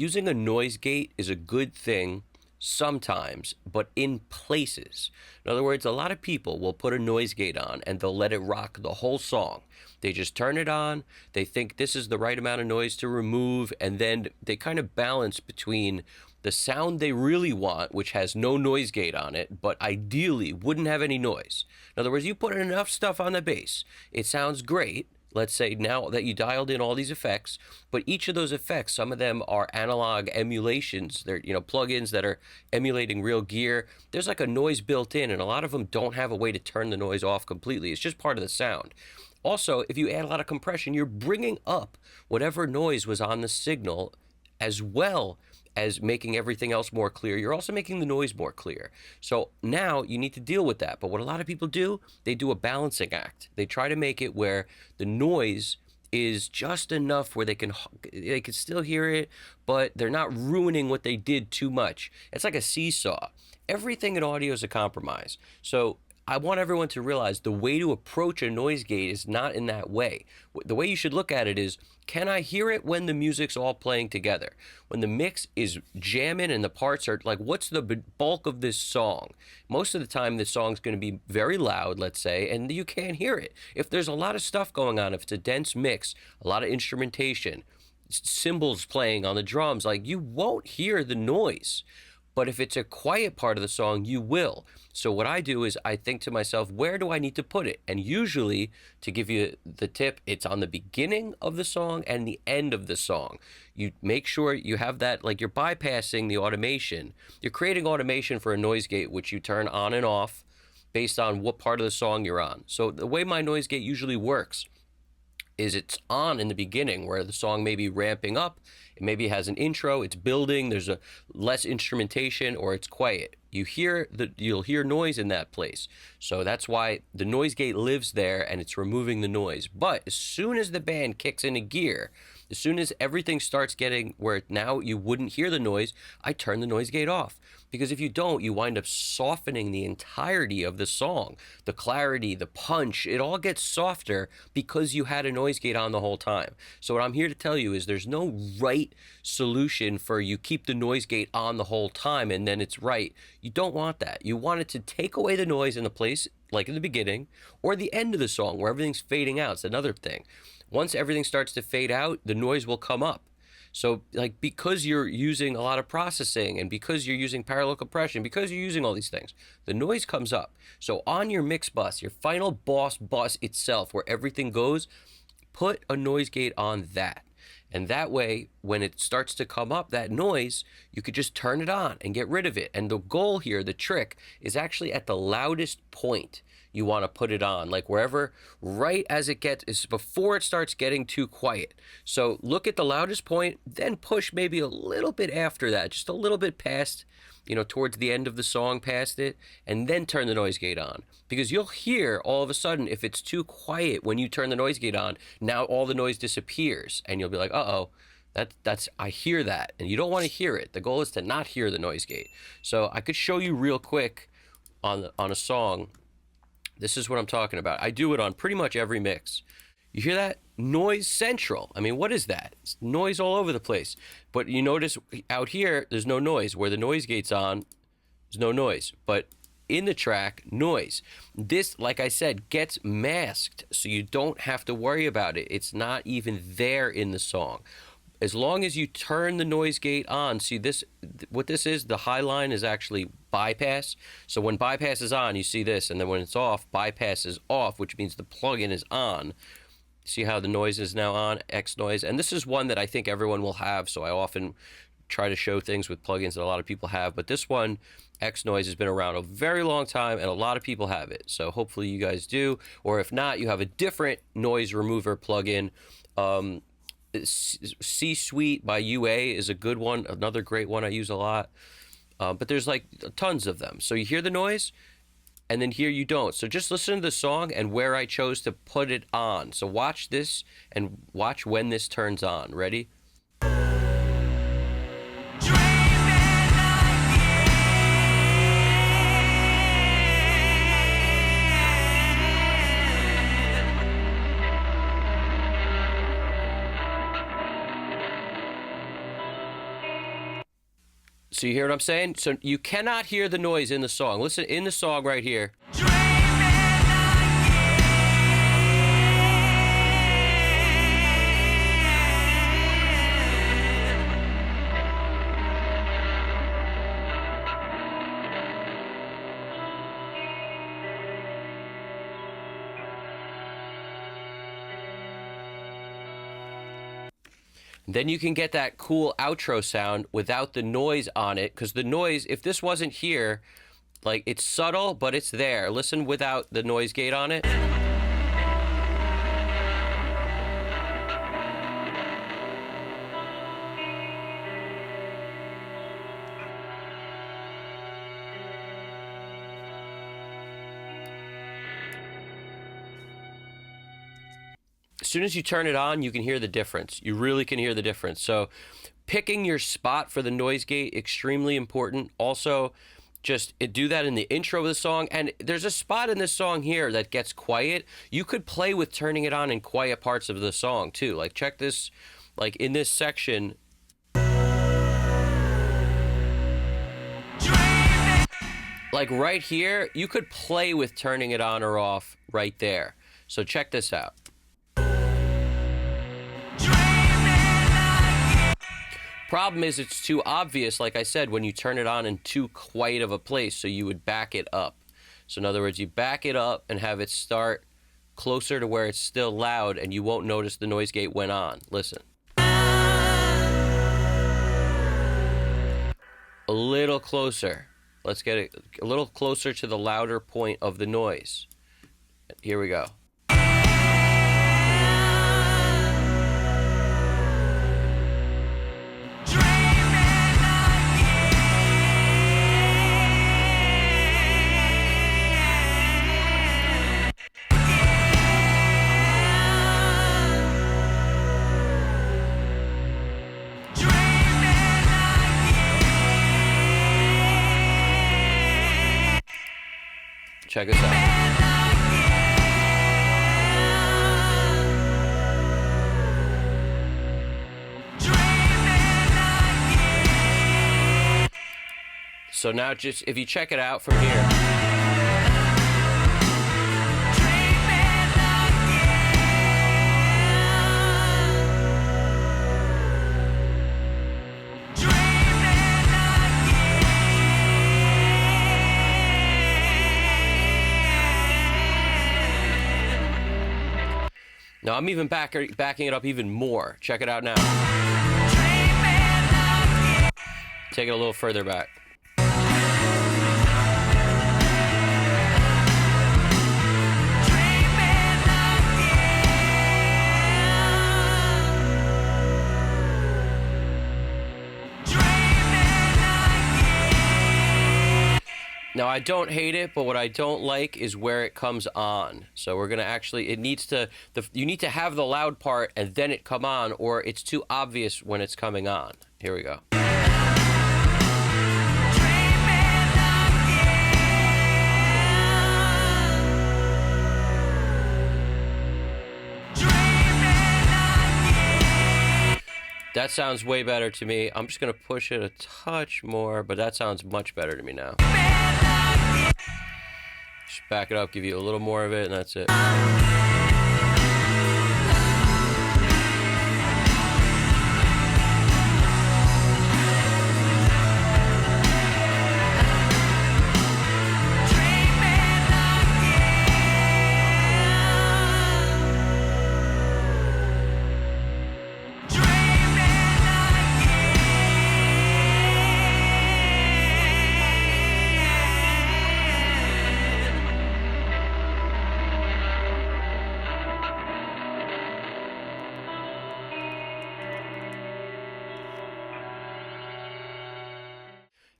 using a noise gate is a good thing sometimes, but in places. In other words, a lot of people will put a noise gate on and they'll let it rock the whole song. They just turn it on, they think this is the right amount of noise to remove, and then they kind of balance between the sound they really want, which has no noise gate on it, but ideally wouldn't have any noise. In other words, you put enough stuff on the bass, it sounds great. Let's say now that you dialed in all these effects, but each of those effects, some of them are analog emulations. They're, plugins that are emulating real gear. There's like a noise built in, and a lot of them don't have a way to turn the noise off completely. It's just part of the sound. Also, if you add a lot of compression, you're bringing up whatever noise was on the signal, as well as making everything else more clear. You're also making the noise more clear. So now you need to deal with that. But what a lot of people do, they do a balancing act. They try to make it where the noise is just enough where they can still hear it, but they're not ruining what they did too much. It's like a seesaw. Everything in audio is a compromise. So I want everyone to realize the way to approach a noise gate is not in that way. The way you should look at it is, can I hear it when the music's all playing together? When the mix is jamming and the parts are like, what's the bulk of this song? Most of the time, the song's going to be very loud, let's say, and you can't hear it. If there's a lot of stuff going on, if it's a dense mix, a lot of instrumentation, cymbals playing on the drums, like, you won't hear the noise. But if it's a quiet part of the song, you will. So what I do is I think to myself, where do I need to put it? And usually, to give you the tip, it's on the beginning of the song and the end of the song. You make sure you have that, like, you're bypassing the automation. You're creating automation for a noise gate, which you turn on and off based on what part of the song you're on. So the way my noise gate usually works is it's on in the beginning where the song may be ramping up. It maybe has an intro, it's building, there's a less instrumentation, or it's quiet. You'll hear noise in that place. So that's why the noise gate lives there and it's removing the noise. But as soon as the band kicks into gear, as soon as everything starts getting where now you wouldn't hear the noise, I turn the noise gate off. Because if you don't, you wind up softening the entirety of the song. The clarity, the punch, it all gets softer because you had a noise gate on the whole time. So what I'm here to tell you is there's no right solution for you keep the noise gate on the whole time and then it's right. You don't want that. You want it to take away the noise in the place, like in the beginning, or the end of the song where everything's fading out. It's another thing. Once everything starts to fade out, the noise will come up. So, like, because you're using a lot of processing and because you're using parallel compression, because you're using all these things, the noise comes up. So on your mix bus, your final boss bus itself, where everything goes, put a noise gate on that. And that way, when it starts to come up, that noise, you could just turn it on and get rid of it. And the goal here, the trick, is actually at the loudest point you want to put it on, like wherever, right as it gets, is before it starts getting too quiet. So look at the loudest point, then push maybe a little bit after that, just a little bit past, towards the end of the song, past it, and then turn the noise gate on. Because you'll hear all of a sudden, if it's too quiet when you turn the noise gate on, now all the noise disappears, and you'll be like, uh-oh, that's I hear that, and you don't want to hear it. The goal is to not hear the noise gate. So I could show you real quick on a song. This is what I'm talking about. I do it on pretty much every mix. You hear that? Noise central. I mean, what is that? It's noise all over the place. But you notice out here, there's no noise. Where the noise gate's on, there's no noise. But in the track, noise. This, like I said, gets masked, so you don't have to worry about it. It's not even there in the song. As long as you turn the noise gate on, see this, what this is, the high line is actually bypass. So when bypass is on, you see this, and then when it's off, bypass is off, which means the plugin is on. See how the noise is now on, X noise? And this is one that I think everyone will have, so I often try to show things with plugins that a lot of people have. But this one, X noise, has been around a very long time, and a lot of people have it. So hopefully you guys do, or if not, you have a different noise remover plugin. C-Suite by UA is a good one, another great one I use a lot. But there's like tons of them. So you hear the noise, and then here you don't. So just listen to the song and where I chose to put it on. So watch this and watch when this turns on. Ready? So you hear what I'm saying? So you cannot hear the noise in the song. Listen, in the song right here. Then you can get that cool outro sound without the noise on it, because the noise, if this wasn't here, like, it's subtle, but it's there. Listen without the noise gate on it. As soon as you turn it on, you can hear the difference. You really can hear the difference. So picking your spot for the noise gate, extremely important. Also, just do that in the intro of the song. And there's a spot in this song here that gets quiet. You could play with turning it on in quiet parts of the song too. Like, check this, like in this section. Like right here, you could play with turning it on or off right there. So check this out. Problem is, it's too obvious, like I said, when you turn it on in too quiet of a place, so you would back it up. So in other words, you back it up and have it start closer to where it's still loud, and you won't notice the noise gate went on. Listen. A little closer. Let's get it a little closer to the louder point of the noise. Here we go. Check this out. So now just, if you check it out from here. Now I'm even backing it up even more. Check it out now. Take it a little further back. Now, I don't hate it, but what I don't like is where it comes on. So we're going to actually, it needs to, you need to have the loud part and then it come on, or it's too obvious when it's coming on. Here we go. That sounds way better to me. I'm just going to push it a touch more, but that sounds much better to me now. Just back it up, give you a little more of it, and that's it.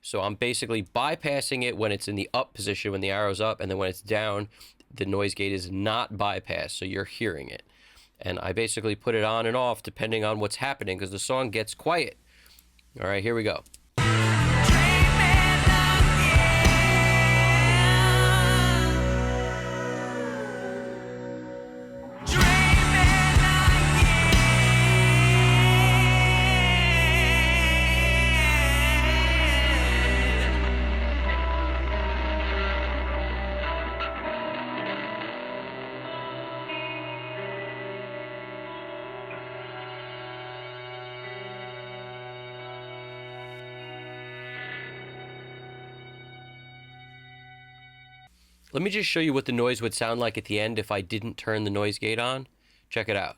So I'm basically bypassing it when it's in the up position, when the arrow's up, and then when it's down, the noise gate is not bypassed, so you're hearing it. And I basically put it on and off depending on what's happening, because the song gets quiet. All right, here we go. Let me just show you what the noise would sound like at the end if I didn't turn the noise gate on. Check it out.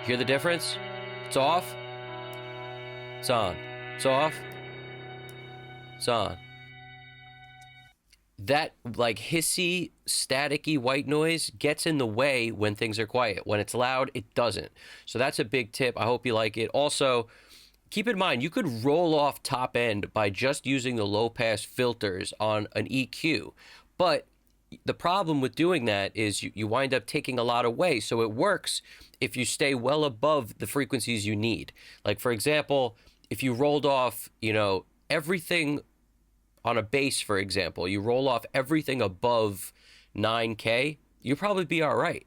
Hear the difference? It's off. It's on. It's off. It's on. That like hissy, staticky white noise gets in the way when things are quiet. When it's loud, it doesn't. So that's a big tip. I hope you like it. Also, keep in mind, you could roll off top end by just using the low pass filters on an EQ. But the problem with doing that is you wind up taking a lot away. So it works if you stay well above the frequencies you need. Like, for example, if you rolled off, everything on a bass, for example, you roll off everything above 9K, you'll probably be all right.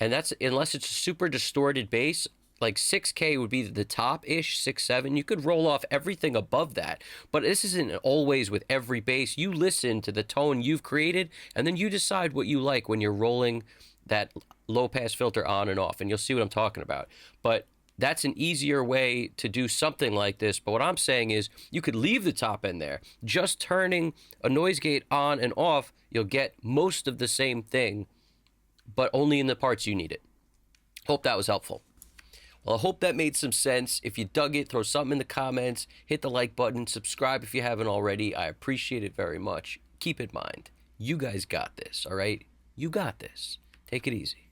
And that's unless it's a super distorted bass, like 6K would be the top-ish, 6, 7. You could roll off everything above that. But this isn't always with every bass. You listen to the tone you've created, and then you decide what you like when you're rolling that low-pass filter on and off, and you'll see what I'm talking about. But that's an easier way to do something like this. But what I'm saying is you could leave the top end there. Just turning a noise gate on and off, you'll get most of the same thing, but only in the parts you need it. Hope that was helpful. Well, I hope that made some sense. If you dug it, throw something in the comments, hit the like button, subscribe if you haven't already. I appreciate it very much. Keep in mind, you guys got this, all right? You got this. Take it easy.